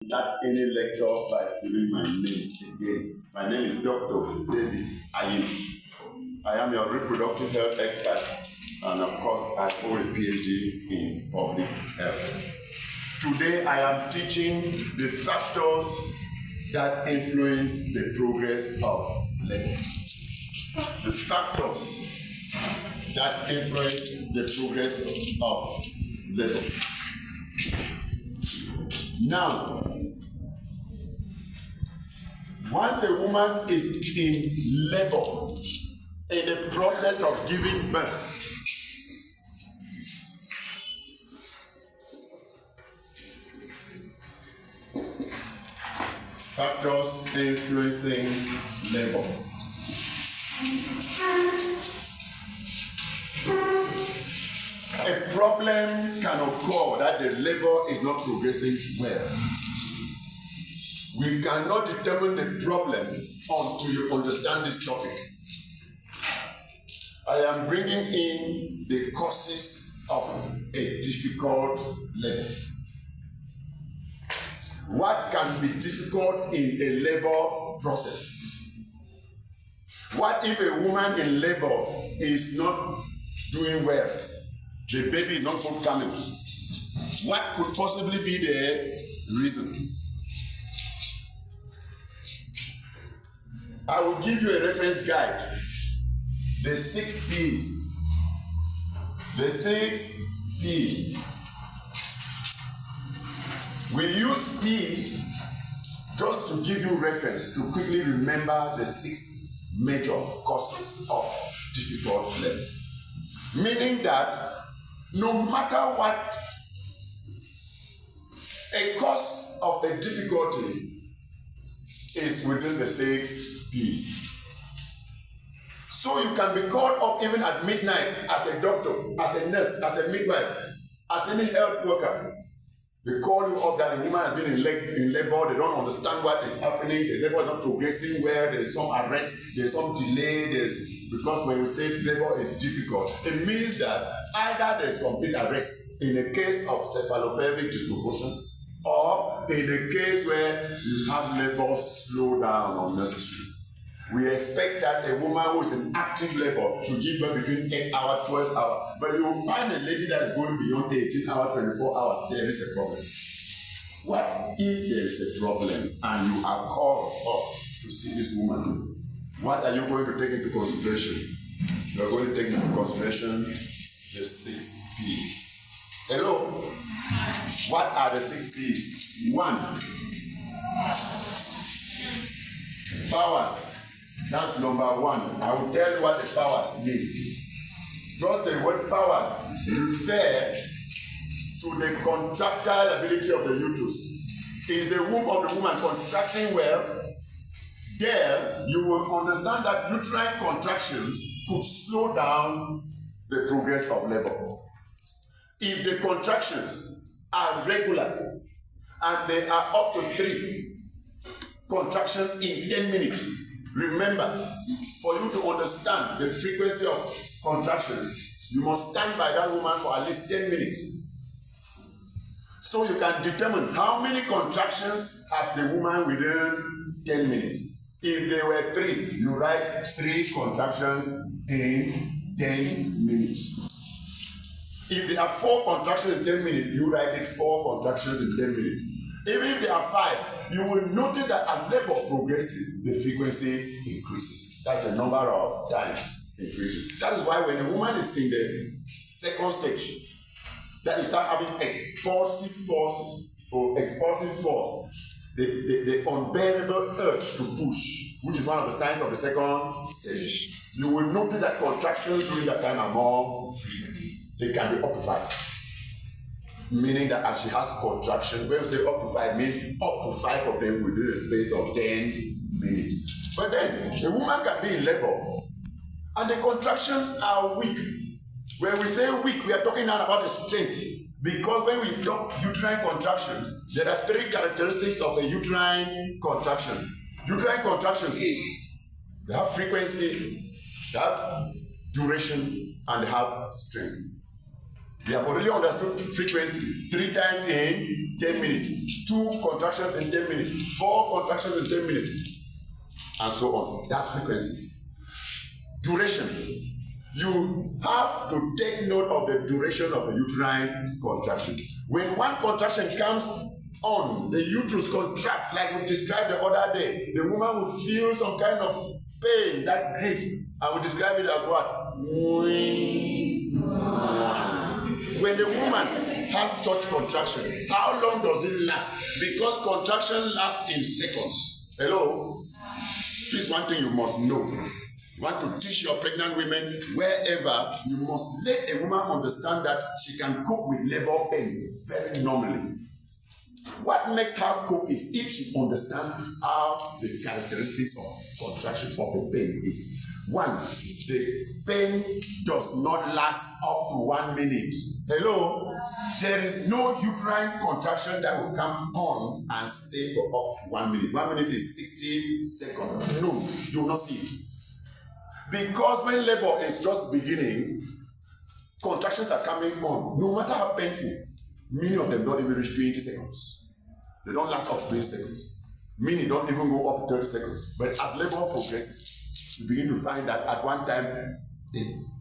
Start any lecture by giving my name again. My name is Dr. David I am your reproductive health expert, and of course, I hold a PhD in public health. Today, I am teaching the factors that influence the progress of labor. The factors that influence the progress of labor. Now, once a woman is in labor, in the process of giving birth, factors influencing labor. A problem can occur that the labor is not progressing well. We cannot determine the problem until you understand this topic. I am bringing in the causes of a difficult labor. What can be difficult in a labor process? What if a woman in labor is not doing well? The baby is not forthcoming. What could possibly be the reason? I will give you a reference guide. The 6 P's. The 6 P's. We use P just to give you reference to quickly remember the 6 major causes of difficult labor. Meaning that no matter what a cause of a difficulty is within the 6 P's. So you can be called up even at midnight as a doctor, as a nurse, as a midwife, as any health worker. They call you up that the woman has been in labor, they don't understand what is happening, the labor is not progressing well, there's some arrest, there's some delay, because when we say labor is difficult, it means that either there's complete arrest in a case of cephalopelvic disproportion, or in a case where you have labor slow down unnecessarily. We expect that a woman who is in active labor should give birth between 8 hours, 12 hours. But you will find a lady that is going beyond 18 hours, 24 hours. There is a problem. What if there is a problem and you are called up to see this woman? What are you going to take into consideration? You are going to take into consideration the 6 P's. Hello? What are the 6 P's? 1. Powers. That's number 1. I will tell you what the powers mean. Just the word powers refer to the contractile ability of the uterus. Is the womb of the woman contracting well? There, you will understand that uterine contractions could slow down the progress of labor. If the contractions are regular and they are up to 3 contractions in 10 minutes, remember, for you to understand the frequency of contractions, you must stand by that woman for at least 10 minutes. So you can determine how many contractions has the woman within 10 minutes. If there were 3, you write 3 contractions in 10 minutes. If there are 4 contractions in 10 minutes, you write it 4 contractions in 10 minutes. Even if there are 5, you will notice that as labor progresses, the frequency increases. That's the number of times increases. That is why when a woman is in the 2nd stage, that you start having expulsive forces or expulsive force, the unbearable urge to push, which is one of the signs of the 2nd stage. You will notice that contractions during that time are more frequent. They can be up to 5. Meaning that as she has contraction, when we say up to 5, means up to 5 of them within a space of 10 minutes. But then, a woman can be in labor, and the contractions are weak. When we say weak, we are talking now about the strength. Because when we talk uterine contractions, there are 3 characteristics of a uterine contraction. Uterine contractions, they have frequency, they have duration, and they have strength. We have already understood frequency. 3 times in 10 minutes. 2 contractions in 10 minutes. 4 contractions in 10 minutes. And so on. That's frequency. Duration. You have to take note of the duration of a uterine contraction. When one contraction comes on, the uterus contracts like we described the other day. The woman will feel some kind of pain that grips, and we describe it as what? When the woman has such contractions, how long does it last? Because contraction lasts in seconds. Hello? This is one thing you must know. You want to teach your pregnant women wherever, you must let a woman understand that she can cope with labor pain very normally. What makes her cope is if she understands how the characteristics of contraction of the pain is. 1, the pain does not last up to 1 minute. Hello? There is no uterine contraction that will come on and stay for up to 1 minute. 1 minute is 60 seconds. No, you will not see it. Because when labor is just beginning, contractions are coming on. No matter how painful, many of them don't even reach 20 seconds. They don't last up to 20 seconds. Many don't even go up to 30 seconds. But as labor progresses, you begin to find that at one time,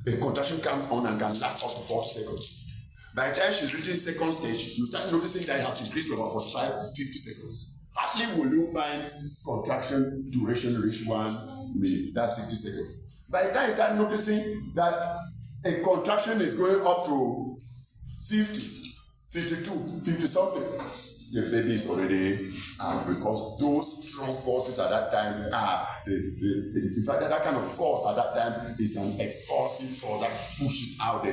the contraction comes on and can last up to 40 seconds. By the time she reaches second stage, you start noticing that it has increased to about 45, 50 seconds. Hardly will you find contraction duration reach 1 minute. That's 60 seconds. By the time you start noticing that a contraction is going up to 50, 52, 50 something, the baby is already out, because those strong forces at that time are, in fact, that kind of force at that time is an expulsive force that pushes out the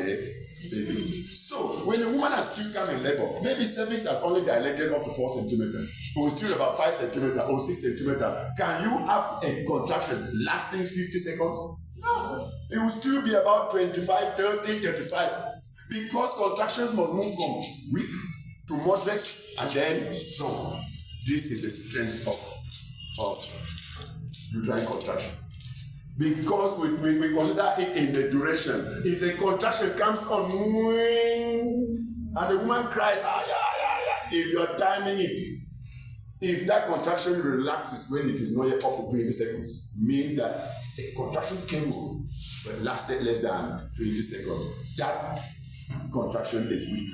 baby. So, when a woman has still come in labor, maybe cervix has only dilated up to 4 centimeters, or still about 5 centimeters or 6 centimeters, can you have a contraction lasting 50 seconds? No. It will still be about 25, 30, 35, because contractions must move from weak to moderate and then strong. This is the strength of uterine contraction. Because we consider it in the duration. If a contraction comes on and the woman cries, if you are timing it, if that contraction relaxes when it is not yet up to 20 seconds, means that a contraction came on but lasted less than 20 seconds. That contraction is weak.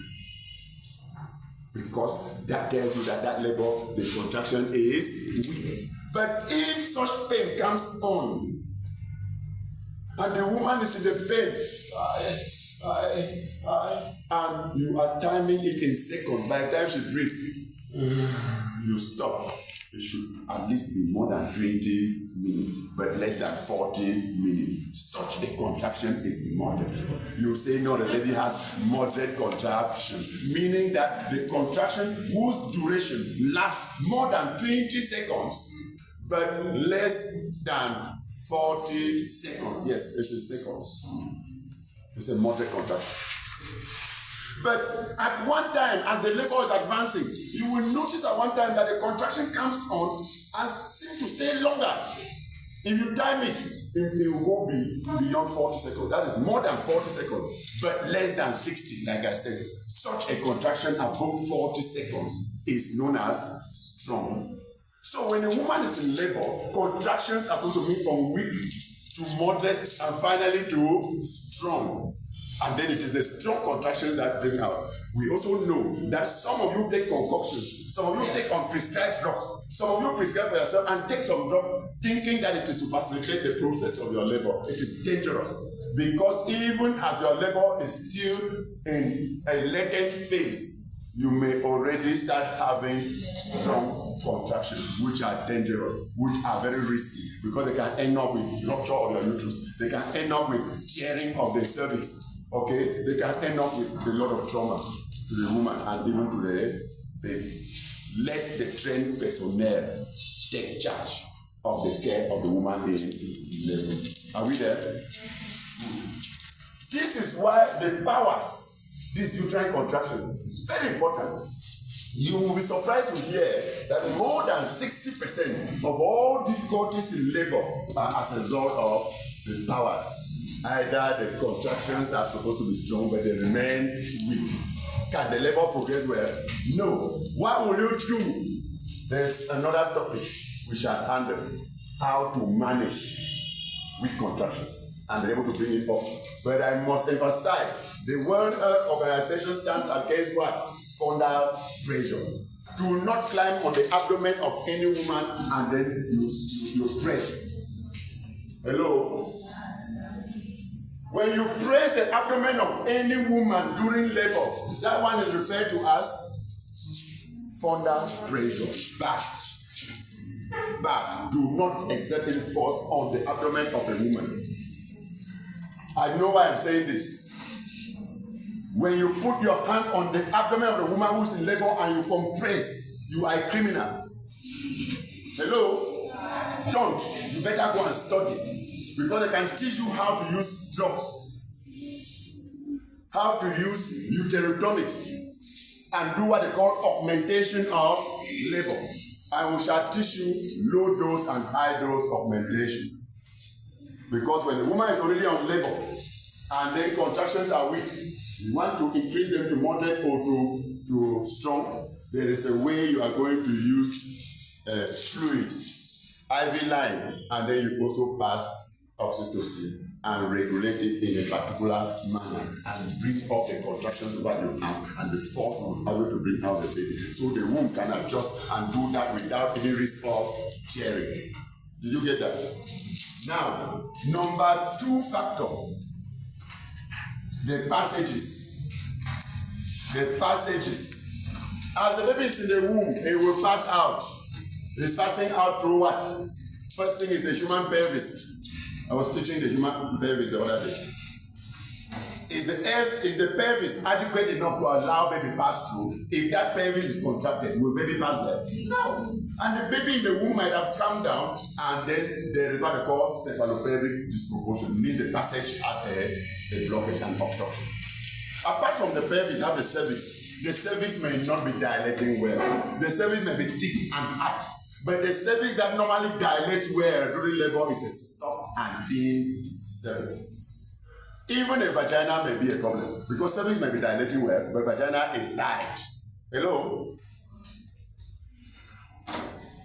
Because that tells you that labor, the contraction is weak. But if such pain comes on, and the woman is in the bed, and you are timing it in seconds, by the time she breathes, you stop. It should at least be more than 20 minutes, but less than 40 minutes. Such a contraction is moderate. You say, no, the lady has moderate contraction, meaning that the contraction whose duration lasts more than 20 seconds, but less than 40 seconds. Yes, it's in seconds. It's a moderate contraction. But at one time, as the labor is advancing, you will notice at one time that the contraction comes on and seems to stay longer. If you time it, it will go beyond 40 seconds. That is more than 40 seconds, but less than 60, like I said. Such a contraction above 40 seconds is known as strong. So when a woman is in labor, contractions are supposed to move from weak to moderate and finally to strong. And then it is the strong contractions that bring out. We also know that some of you take concoctions, some of you take unprescribed drugs, some of you prescribe for yourself and take some drugs thinking that it is to facilitate the process of your labor. It is dangerous, because even as your labor is still in a latent phase, you may already start having strong contractions, which are dangerous, which are very risky, because they can end up with rupture of your uterus. They can end up with tearing of the cervix. Okay, they can end up with a lot of trauma to the woman and even to the baby. Let the trained personnel take charge of the care of the woman in labor. Are we there? This is why the powers, this uterine contraction, is very important. You will be surprised to hear that more than 60% of all difficulties in labor are as a result of the powers. Either the contractions are supposed to be strong, but they remain weak. Can the labor progress well? No. What will you do? There's another topic we shall handle. How to manage weak contractions and be able to bring it up. But I must emphasize, the World Health Organization stands against what? Fundal pressure. Do not climb on the abdomen of any woman and then you press. Hello? When you press the abdomen of any woman during labor, that one is referred to as fundal pressure. But do not exert any force on the abdomen of a woman. I know why I'm saying this. When you put your hand on the abdomen of the woman who's in labor and you compress, you are a criminal. Hello? Don't. You better go and study. Because they can teach you how to use drugs, how to use uterotomies, and do what they call augmentation of labor. And we shall teach you low dose and high dose augmentation. Because when the woman is already on labor and then contractions are weak, you want to increase them to moderate or to strong, there is a way you are going to use fluids, IV line, and then you also pass oxytocin and regulate it in a particular manner and bring up the contractions over the arm, and the force will be able to bring out the baby. So the womb can adjust and do that without any risk of tearing. Did you get that? Now, number 2 factor, the passages. The passages. As the baby is in the womb, it will pass out. It's passing out through what? First thing is the human pelvis. I was teaching the human pelvis the other day. Is the pelvis adequate enough to allow baby pass through? If that pelvis is contracted, will baby pass there? No. And the baby in the womb might have come down, and then there is what they call cephalopelvic disproportion. It means the passage has a blockage and obstruction. Apart from the pelvis, you have the cervix. The cervix may not be dilating well. The cervix may be thick and hard. But the cervix that normally dilates well during labor is a soft and thin cervix. Even a vagina may be a problem because cervix may be dilating well, but vagina is tight. Hello?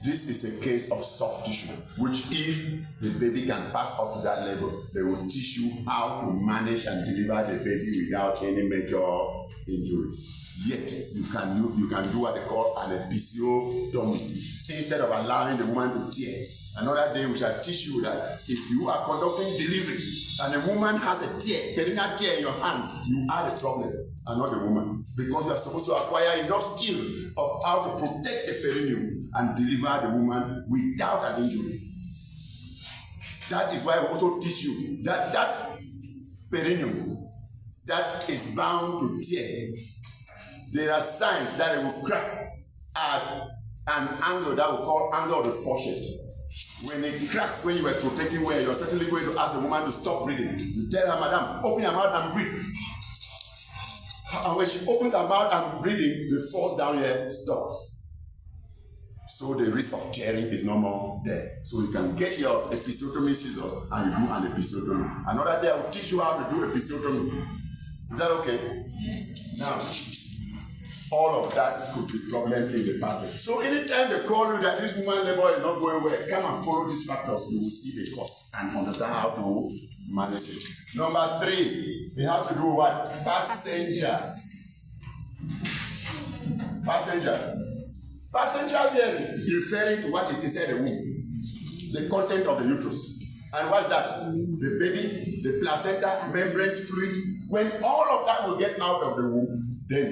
This is a case of soft tissue, which if the baby can pass up to that level, they will teach you how to manage and deliver the baby without any major injuries. Yet you can do what they call an episiotomy instead of allowing the woman to tear. Another day we shall teach you that if you are conducting delivery and a woman has a tear, perineal tear in your hands, you are the problem and not the woman, because you are supposed to acquire enough skill of how to protect the perineum and deliver the woman without an injury. That is why we also teach you that perineum that is bound to tear, there are signs that it will crack at an angle that we call angle of the foresheet. When it cracks, when you are protecting well, you are certainly going to ask the woman to stop breathing. You tell her, madam, open your mouth and breathe. And when she opens her mouth and breathing, the force down here stops. So the risk of tearing is no more there. So you can get your episiotomy scissors and you do an episiotomy. Another day I will teach you how to do episiotomy. Is that okay? Yes. Now, all of that could be problems in the passage. So anytime they call you that this woman labor is not going well, come and follow these factors. You will see the cause and understand how to manage it. Number 3, they have to do what? Passengers. Passengers here is referring to what is inside the womb, the content of the uterus. And what's that? The baby, the placenta, membranes, fluid. When all of that will get out of the womb, then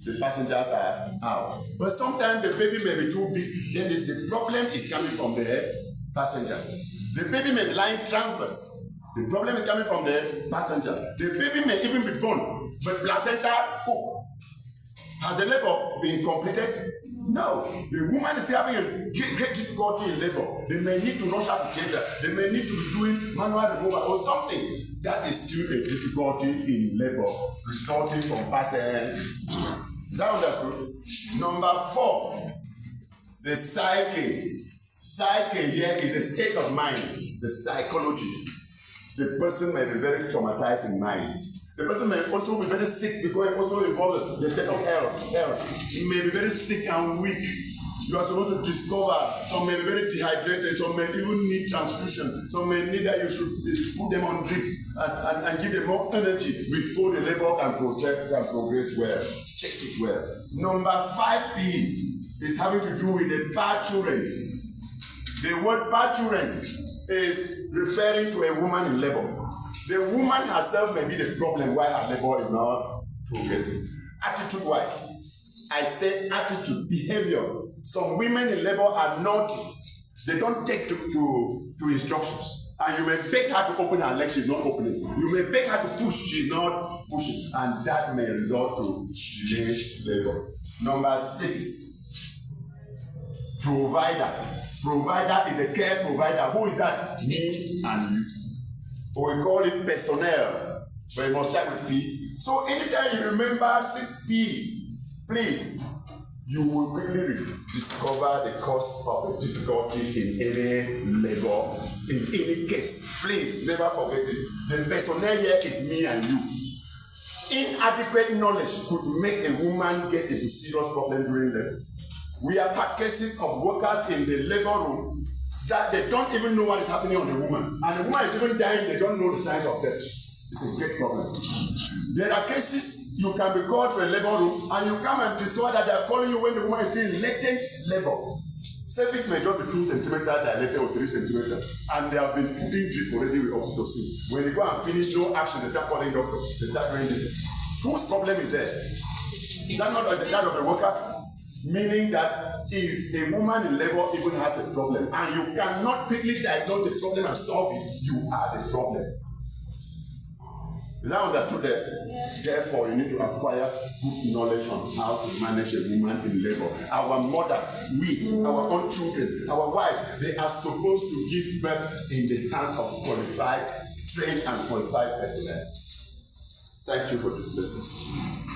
the passengers are out. But sometimes the baby may be too big, then the problem is coming from the passenger. The baby may be lying transverse. The problem is coming from the passenger. The baby may even be born, but placenta hook. Has the labor been completed? No. The woman is still having a great difficulty in labor. They may need to rush her to tender. They may need to be doing manual removal or something. That is still a difficulty in labor resulting from passing. Is that understood? Number 4, the psyche. Psyche here is a state of mind, the psychology. the person may be very traumatized in mind. The person may also be very sick because it also involves the state of health. He may be very sick and weak. You are supposed to discover. Some may be very dehydrated. Some may even need transfusion. Some may need that you should put them on drips and give them more energy before the labor can progress well. Check it well. Number 5P is having to do with the parturient. The word parturient is referring to a woman in labor. The woman herself may be the problem why her labor is not progressing. Attitude-wise, I say attitude, behavior. Some women in labor are naughty. They don't take to instructions. And you may beg her to open her leg, she's not opening. You may beg her to push, she's not pushing. And that may result to delayed labor. Number 6, provider. Provider is a care provider. Who is that? Me and you. Or we call it personnel. But it must start with P. So anytime you remember 6 P's, please, you will quickly discover the cause of the difficulty in any labor, in any case. Please never forget this. The personnel here is me and you. Inadequate knowledge could make a woman get into serious problem during labor. We have had cases of workers in the labor room that they don't even know what is happening on the woman. And the woman is even dying, they don't know the signs of death. It's a great problem. There are cases you can be called to a labor room and you come and discover that they are calling you when the woman is still in latent labor. Cervix may just be 2 centimeters dilated or 3 centimeters, and they have been putting drip already with oxytocin. When they go and finish no action, they start calling doctor. They start doing this. Whose problem is there? Is that not that of the worker? Meaning that if a woman in labor even has a problem and you cannot quickly diagnose the problem and solve it, you are the problem. Is that understood there? Yes. Therefore, you need to acquire good knowledge on how to manage a woman in labor. Our mothers, our own children, our wives, they are supposed to give birth in the hands of qualified, trained and qualified personnel. Thank you for this lesson.